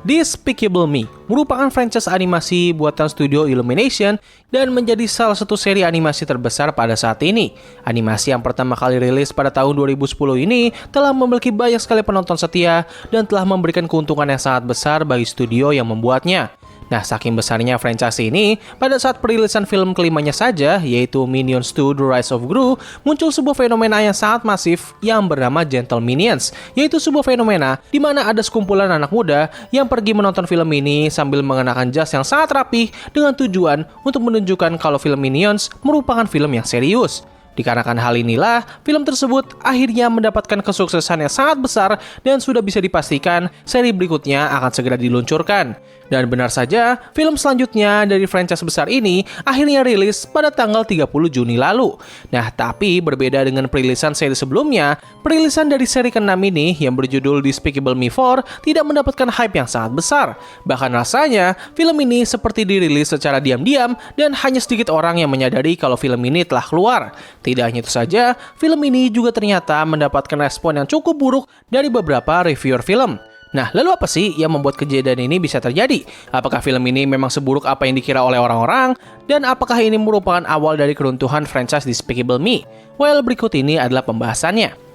Despicable Me merupakan franchise animasi buatan studio Illumination dan menjadi salah satu seri animasi terbesar pada saat ini. Animasi yang pertama kali rilis pada tahun 2010 ini telah memiliki banyak sekali penonton setia dan telah memberikan keuntungan yang sangat besar bagi studio yang membuatnya. Nah, saking besarnya franchise ini, pada saat perilisan film kelimanya saja, yaitu Minions 2 The Rise of Gru, muncul sebuah fenomena yang sangat masif yang bernama Gentle Minions, yaitu sebuah fenomena di mana ada sekumpulan anak muda yang pergi menonton film ini sambil mengenakan jas yang sangat rapih dengan tujuan untuk menunjukkan kalau film Minions merupakan film yang serius. Dikarenakan hal inilah, film tersebut akhirnya mendapatkan kesuksesan yang sangat besar dan sudah bisa dipastikan seri berikutnya akan segera diluncurkan. Dan benar saja, film selanjutnya dari franchise besar ini akhirnya rilis pada tanggal 30 Juni lalu. Nah, tapi berbeda dengan perilisan seri sebelumnya, perilisan dari seri ke-6 ini yang berjudul Despicable Me 4 tidak mendapatkan hype yang sangat besar. Bahkan rasanya, film ini seperti dirilis secara diam-diam dan hanya sedikit orang yang menyadari kalau film ini telah keluar. Tidak hanya itu saja, film ini juga ternyata mendapatkan respon yang cukup buruk dari beberapa reviewer film. Nah, lalu apa sih yang membuat kejadian ini bisa terjadi? Apakah film ini memang seburuk apa yang dikira oleh orang-orang? Dan apakah ini merupakan awal dari keruntuhan franchise Despicable Me? Well, berikut ini adalah pembahasannya.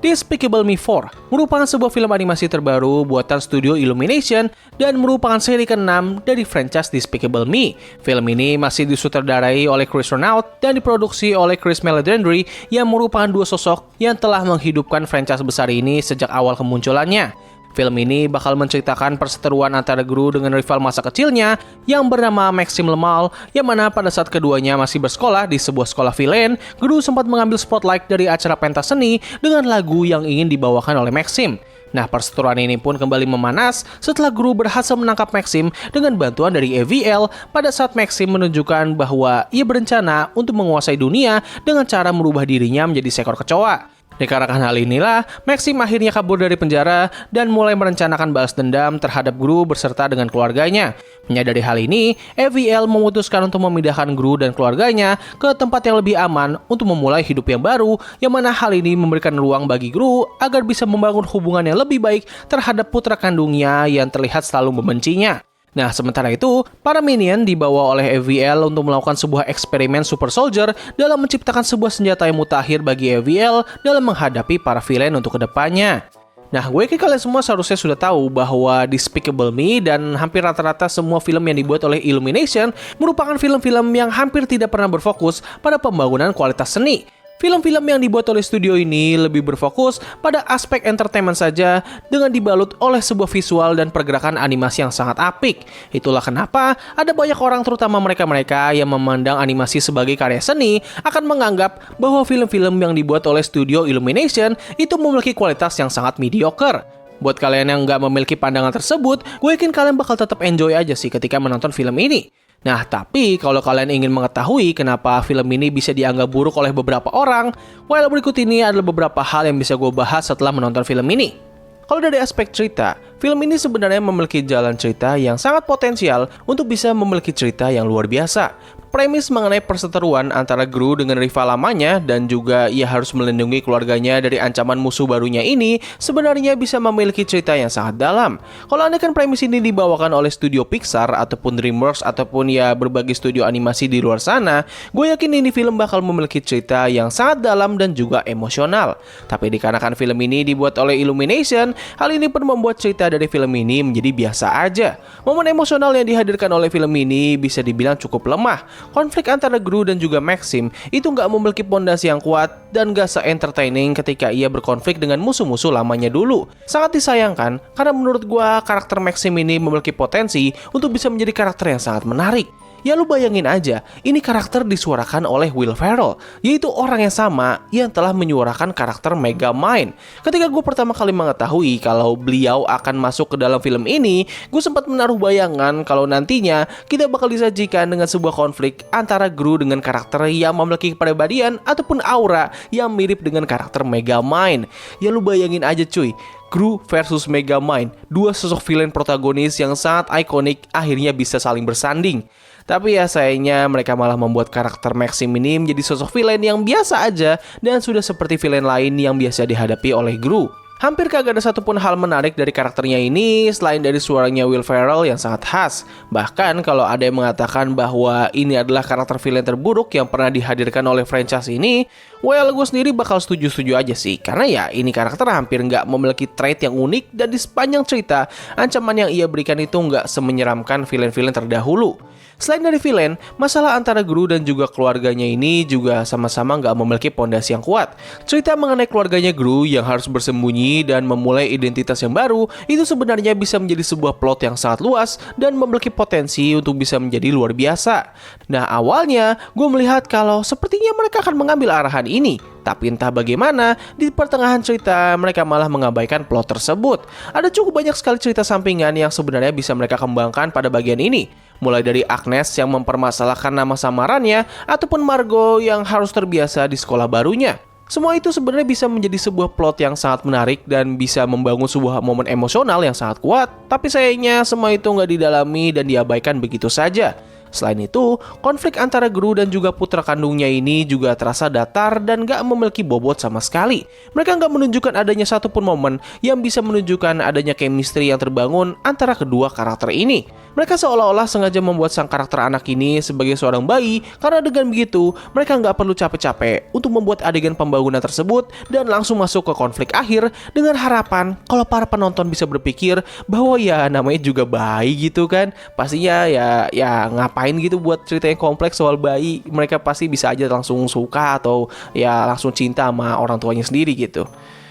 Despicable Me 4 merupakan sebuah film animasi terbaru buatan studio Illumination dan merupakan seri ke-6 dari franchise Despicable Me. Film ini masih disutradarai oleh Chris Renaud dan diproduksi oleh Chris Meledandri yang merupakan dua sosok yang telah menghidupkan franchise besar ini sejak awal kemunculannya. Film ini bakal menceritakan perseteruan antara Gru dengan rival masa kecilnya yang bernama Maxim Lemal, yang mana pada saat keduanya masih bersekolah di sebuah sekolah villain, Gru sempat mengambil spotlight dari acara pentas seni dengan lagu yang ingin dibawakan oleh Maxim. Nah, perseteruan ini pun kembali memanas setelah Gru berhasil menangkap Maxim dengan bantuan dari AVL pada saat Maxim menunjukkan bahwa ia berencana untuk menguasai dunia dengan cara merubah dirinya menjadi seekor kecoa. Dikarenakan hal inilah, Maxim akhirnya kabur dari penjara dan mulai merencanakan balas dendam terhadap Gru berserta dengan keluarganya. Menyadari hal ini, AVL memutuskan untuk memindahkan Gru dan keluarganya ke tempat yang lebih aman untuk memulai hidup yang baru, yang mana hal ini memberikan ruang bagi Gru agar bisa membangun hubungan yang lebih baik terhadap putra kandungnya yang terlihat selalu membencinya. Nah, sementara itu, para minion dibawa oleh AVL untuk melakukan sebuah eksperimen super soldier dalam menciptakan sebuah senjata yang mutakhir bagi AVL dalam menghadapi para villain untuk kedepannya. Nah, gue yakin kalian semua seharusnya sudah tahu bahwa Despicable Me dan hampir rata-rata semua film yang dibuat oleh Illumination merupakan film-film yang hampir tidak pernah berfokus pada pembangunan kualitas seni. Film-film yang dibuat oleh studio ini lebih berfokus pada aspek entertainment saja dengan dibalut oleh sebuah visual dan pergerakan animasi yang sangat apik. Itulah kenapa ada banyak orang, terutama mereka-mereka yang memandang animasi sebagai karya seni, akan menganggap bahwa film-film yang dibuat oleh studio Illumination itu memiliki kualitas yang sangat mediocre. Buat kalian yang nggak memiliki pandangan tersebut, gue yakin kalian bakal tetap enjoy aja sih ketika menonton film ini. Nah, tapi kalau kalian ingin mengetahui kenapa film ini bisa dianggap buruk oleh beberapa orang, well, berikut ini adalah beberapa hal yang bisa gue bahas setelah menonton film ini. Kalau dari aspek cerita, film ini sebenarnya memiliki jalan cerita yang sangat potensial untuk bisa memiliki cerita yang luar biasa. Premis mengenai perseteruan antara Gru dengan rival lamanya dan juga ia harus melindungi keluarganya dari ancaman musuh barunya ini sebenarnya bisa memiliki cerita yang sangat dalam. Kalau andaikan premis ini dibawakan oleh studio Pixar ataupun DreamWorks ataupun ya berbagai studio animasi di luar sana, gue yakin ini film bakal memiliki cerita yang sangat dalam dan juga emosional. Tapi dikarenakan film ini dibuat oleh Illumination, hal ini pun membuat cerita dari film ini menjadi biasa aja. Momen emosional yang dihadirkan oleh film ini bisa dibilang cukup lemah. Konflik antara Gru dan juga Maxim itu nggak memiliki pondasi yang kuat dan nggak se-entertaining ketika ia berkonflik dengan musuh-musuh lamanya dulu. Sangat disayangkan karena menurut gua karakter Maxim ini memiliki potensi untuk bisa menjadi karakter yang sangat menarik. Ya lu bayangin aja, ini karakter disuarakan oleh Will Ferrell, yaitu orang yang sama yang telah menyuarakan karakter Megamind. Ketika gue pertama kali mengetahui kalau beliau akan masuk ke dalam film ini, gue sempat menaruh bayangan kalau nantinya kita bakal disajikan dengan sebuah konflik antara Gru dengan karakter yang memiliki kepribadian ataupun aura yang mirip dengan karakter Megamind. Ya lu bayangin aja cuy, Gru versus Megamind, dua sosok villain protagonis yang sangat ikonik akhirnya bisa saling bersanding. Tapi ya sayangnya mereka malah membuat karakter Maxim ini menjadi sosok villain yang biasa aja dan sudah seperti villain lain yang biasa dihadapi oleh Gru. Hampir kagak ada satupun hal menarik dari karakternya ini selain dari suaranya Will Ferrell yang sangat khas. Bahkan kalau ada yang mengatakan bahwa ini adalah karakter villain terburuk yang pernah dihadirkan oleh franchise ini, well, gue sendiri bakal setuju-setuju aja sih. Karena ya ini karakter hampir nggak memiliki trait yang unik dan di sepanjang cerita, ancaman yang ia berikan itu nggak semenyeramkan villain-villain terdahulu. Selain dari villain, masalah antara Gru dan juga keluarganya ini juga sama-sama nggak memiliki pondasi yang kuat. Cerita mengenai keluarganya Gru yang harus bersembunyi dan memulai identitas yang baru itu sebenarnya bisa menjadi sebuah plot yang sangat luas dan memiliki potensi untuk bisa menjadi luar biasa. Nah awalnya gue melihat kalau sepertinya mereka akan mengambil arahan ini. Tapi entah bagaimana, di pertengahan cerita mereka malah mengabaikan plot tersebut. Ada cukup banyak sekali cerita sampingan yang sebenarnya bisa mereka kembangkan pada bagian ini. Mulai dari Agnes yang mempermasalahkan nama samarannya, ataupun Margot yang harus terbiasa di sekolah barunya. Semua itu sebenarnya bisa menjadi sebuah plot yang sangat menarik dan bisa membangun sebuah momen emosional yang sangat kuat. Tapi sayangnya semua itu nggak didalami dan diabaikan begitu saja. Selain itu, konflik antara Gru dan juga putra kandungnya ini juga terasa datar dan gak memiliki bobot sama sekali. Mereka gak menunjukkan adanya satupun momen yang bisa menunjukkan adanya chemistry yang terbangun antara kedua karakter ini. Mereka seolah-olah sengaja membuat sang karakter anak ini sebagai seorang bayi, karena dengan begitu, mereka gak perlu capek-capek untuk membuat adegan pembangunan tersebut dan langsung masuk ke konflik akhir dengan harapan kalau para penonton bisa berpikir bahwa ya namanya juga bayi gitu kan. Pastinya ya ngapain gitu buat cerita yang kompleks soal bayi, mereka pasti bisa aja langsung suka atau ya langsung cinta sama orang tuanya sendiri gitu.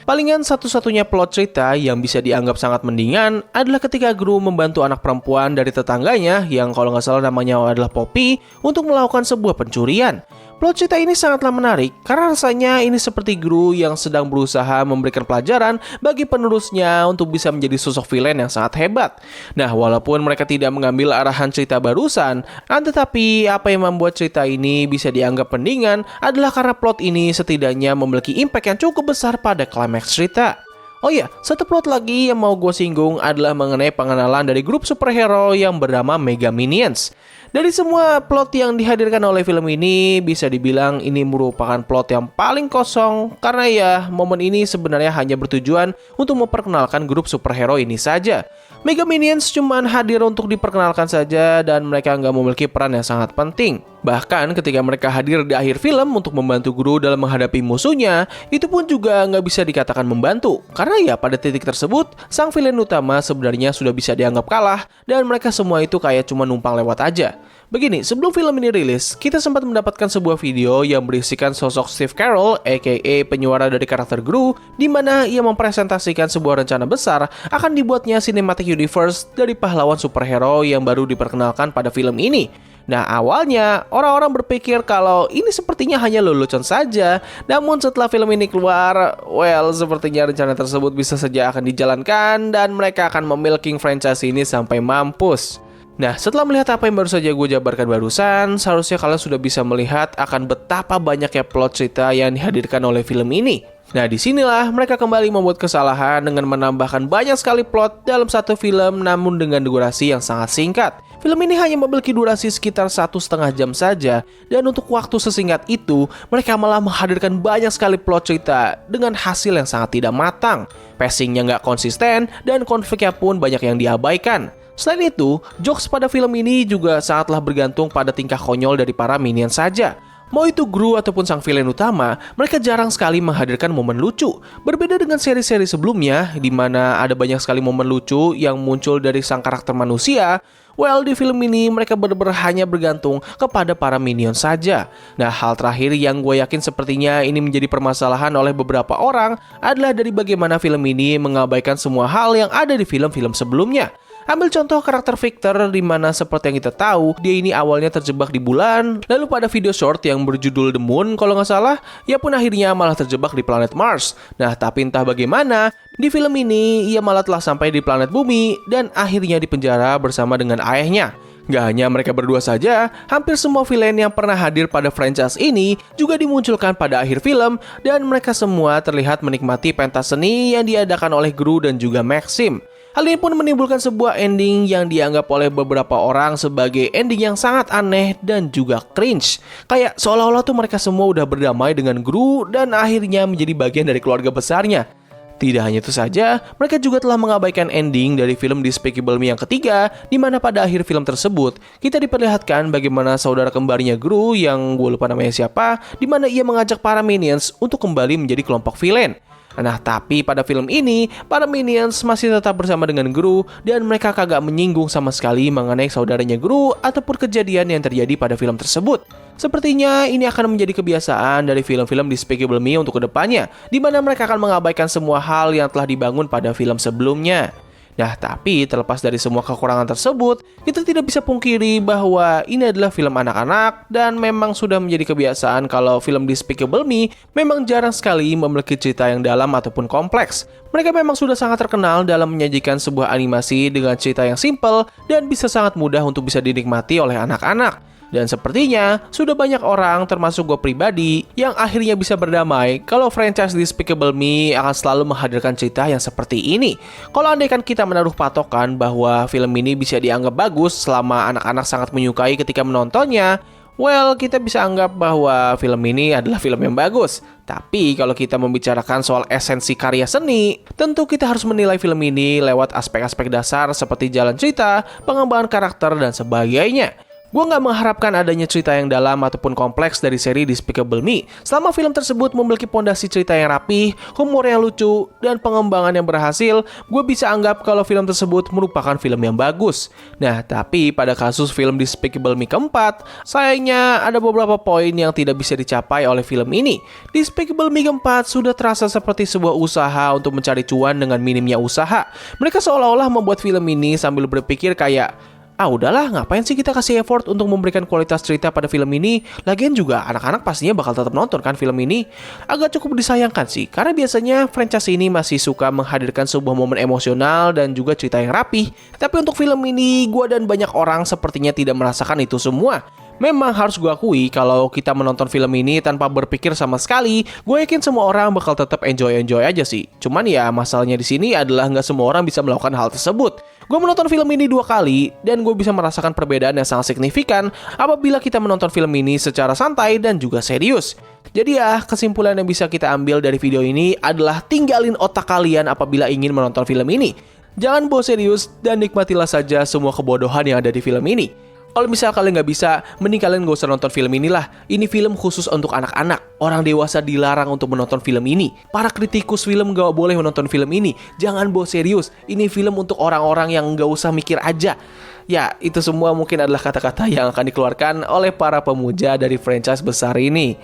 Palingan satu-satunya plot cerita yang bisa dianggap sangat mendingan adalah ketika Gru membantu anak perempuan dari tetangganya yang kalau nggak salah namanya adalah Poppy untuk melakukan sebuah pencurian. Plot cerita ini sangatlah menarik karena rasanya ini seperti Gru yang sedang berusaha memberikan pelajaran bagi penerusnya untuk bisa menjadi sosok villain yang sangat hebat. Nah, walaupun mereka tidak mengambil arahan cerita barusan, tetapi apa yang membuat cerita ini bisa dianggap mendingan adalah karena plot ini setidaknya memiliki impact yang cukup besar pada klimaks cerita. Oh iya, satu plot lagi yang mau gue singgung adalah mengenai pengenalan dari grup superhero yang bernama Mega Minions. Dari semua plot yang dihadirkan oleh film ini, bisa dibilang ini merupakan plot yang paling kosong karena ya momen ini sebenarnya hanya bertujuan untuk memperkenalkan grup superhero ini saja. Mega Minions cuman hadir untuk diperkenalkan saja dan mereka nggak memiliki peran yang sangat penting. Bahkan ketika mereka hadir di akhir film untuk membantu Gru dalam menghadapi musuhnya, itu pun juga nggak bisa dikatakan membantu. Karena ya pada titik tersebut, sang villain utama sebenarnya sudah bisa dianggap kalah dan mereka semua itu kayak cuma numpang lewat aja. Begini, sebelum film ini rilis, kita sempat mendapatkan sebuah video yang berisikan sosok Steve Carell, aka penyuara dari karakter Gru, di mana ia mempresentasikan sebuah rencana besar akan dibuatnya cinematic universe dari pahlawan superhero yang baru diperkenalkan pada film ini. Nah awalnya orang-orang berpikir kalau ini sepertinya hanya lelucon saja. Namun setelah film ini keluar, well sepertinya rencana tersebut bisa saja akan dijalankan dan mereka akan memilking franchise ini sampai mampus. Nah setelah melihat apa yang baru saja gue jabarkan barusan, seharusnya kalian sudah bisa melihat akan betapa banyaknya plot cerita yang dihadirkan oleh film ini. Nah disinilah mereka kembali membuat kesalahan dengan menambahkan banyak sekali plot dalam satu film namun dengan durasi yang sangat singkat. Film ini hanya memiliki durasi sekitar 1,5 jam saja dan untuk waktu sesingkat itu mereka malah menghadirkan banyak sekali plot cerita dengan hasil yang sangat tidak matang. Pacingnya nggak konsisten dan konfliknya pun banyak yang diabaikan. Selain itu, jokes pada film ini juga sangatlah bergantung pada tingkah konyol dari para minion saja. Mau itu Gru ataupun sang villain utama, mereka jarang sekali menghadirkan momen lucu. Berbeda dengan seri-seri sebelumnya, di mana ada banyak sekali momen lucu yang muncul dari sang karakter manusia. Well, di film ini mereka benar-benar hanya bergantung kepada para minion saja. Nah, hal terakhir yang gue yakin sepertinya ini menjadi permasalahan oleh beberapa orang adalah dari bagaimana film ini mengabaikan semua hal yang ada di film-film sebelumnya. Ambil contoh karakter Victor, di mana seperti yang kita tahu, dia ini awalnya terjebak di bulan, lalu pada video short yang berjudul The Moon kalau nggak salah, ia pun akhirnya malah terjebak di planet Mars. Nah, tapi entah bagaimana, di film ini ia malah telah sampai di planet Bumi dan akhirnya dipenjara bersama dengan ayahnya. Gak hanya mereka berdua saja, hampir semua villain yang pernah hadir pada franchise ini juga dimunculkan pada akhir film dan mereka semua terlihat menikmati pentas seni yang diadakan oleh Gru dan juga Maxim. Hal ini pun menimbulkan sebuah ending yang dianggap oleh beberapa orang sebagai ending yang sangat aneh dan juga cringe. Kayak seolah-olah tuh mereka semua udah berdamai dengan Gru dan akhirnya menjadi bagian dari keluarga besarnya. Tidak hanya itu saja, mereka juga telah mengabaikan ending dari film Despicable Me yang ketiga, di mana pada akhir film tersebut, kita diperlihatkan bagaimana saudara kembarnya Gru yang gue lupa namanya siapa, di mana ia mengajak para minions untuk kembali menjadi kelompok villain. Nah, tapi pada film ini, para minions masih tetap bersama dengan Gru dan mereka kagak menyinggung sama sekali mengenai saudaranya Gru ataupun kejadian yang terjadi pada film tersebut. Sepertinya ini akan menjadi kebiasaan dari film-film Despicable Me untuk kedepannya, di mana mereka akan mengabaikan semua hal yang telah dibangun pada film sebelumnya. Nah, tapi terlepas dari semua kekurangan tersebut, kita tidak bisa pungkiri bahwa ini adalah film anak-anak dan memang sudah menjadi kebiasaan kalau film Despicable Me memang jarang sekali memiliki cerita yang dalam ataupun kompleks. Mereka memang sudah sangat terkenal dalam menyajikan sebuah animasi dengan cerita yang simple dan bisa sangat mudah untuk bisa dinikmati oleh anak-anak. Dan sepertinya, sudah banyak orang, termasuk gue pribadi, yang akhirnya bisa berdamai kalau franchise Despicable Me akan selalu menghadirkan cerita yang seperti ini. Kalau andaikan kita menaruh patokan bahwa film ini bisa dianggap bagus selama anak-anak sangat menyukai ketika menontonnya, well, kita bisa anggap bahwa film ini adalah film yang bagus. Tapi kalau kita membicarakan soal esensi karya seni, tentu kita harus menilai film ini lewat aspek-aspek dasar seperti jalan cerita, pengembangan karakter, dan sebagainya. Gue gak mengharapkan adanya cerita yang dalam ataupun kompleks dari seri Despicable Me selama film tersebut memiliki pondasi cerita yang rapih, humor yang lucu, dan pengembangan yang berhasil. Gue bisa anggap kalau film tersebut merupakan film yang bagus. Nah, tapi pada kasus film Despicable Me keempat, sayangnya ada beberapa poin yang tidak bisa dicapai oleh film ini. Despicable Me keempat sudah terasa seperti sebuah usaha untuk mencari cuan dengan minimnya usaha. Mereka seolah-olah membuat film ini sambil berpikir kayak, udahlah, ngapain sih kita kasih effort untuk memberikan kualitas cerita pada film ini? Lagian juga anak-anak pastinya bakal tetap nonton kan film ini. Agak cukup disayangkan sih, karena biasanya franchise ini masih suka menghadirkan sebuah momen emosional dan juga cerita yang rapih. Tapi untuk film ini, gue dan banyak orang sepertinya tidak merasakan itu semua. Memang harus gue akui kalau kita menonton film ini tanpa berpikir sama sekali, gue yakin semua orang bakal tetap enjoy aja sih. Cuman ya masalahnya di sini adalah nggak semua orang bisa melakukan hal tersebut. Gue menonton film ini 2 kali dan gue bisa merasakan perbedaan yang sangat signifikan apabila kita menonton film ini secara santai dan juga serius. Jadi ya, kesimpulan yang bisa kita ambil dari video ini adalah tinggalin otak kalian apabila ingin menonton film ini. Jangan bawa serius dan nikmatilah saja semua kebodohan yang ada di film ini. Kalau misal kalian nggak bisa, mending kalian nggak usah nonton film inilah. Ini film khusus untuk anak-anak. Orang dewasa dilarang untuk menonton film ini. Para kritikus film nggak boleh menonton film ini. Jangan bawa serius. Ini film untuk orang-orang yang nggak usah mikir aja. Ya, itu semua mungkin adalah kata-kata yang akan dikeluarkan oleh para pemuja dari franchise besar ini.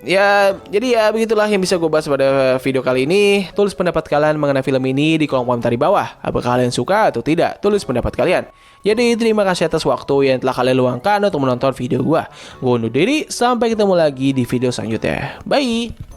Ya, jadi ya begitulah yang bisa gue bahas pada video kali ini. Tulis pendapat kalian mengenai film ini di kolom komentar di bawah. Apakah kalian suka atau tidak? Tulis pendapat kalian. Jadi terima kasih atas waktu yang telah kalian luangkan untuk menonton video gue. Gue undur diri, sampai ketemu lagi di video selanjutnya. Bye!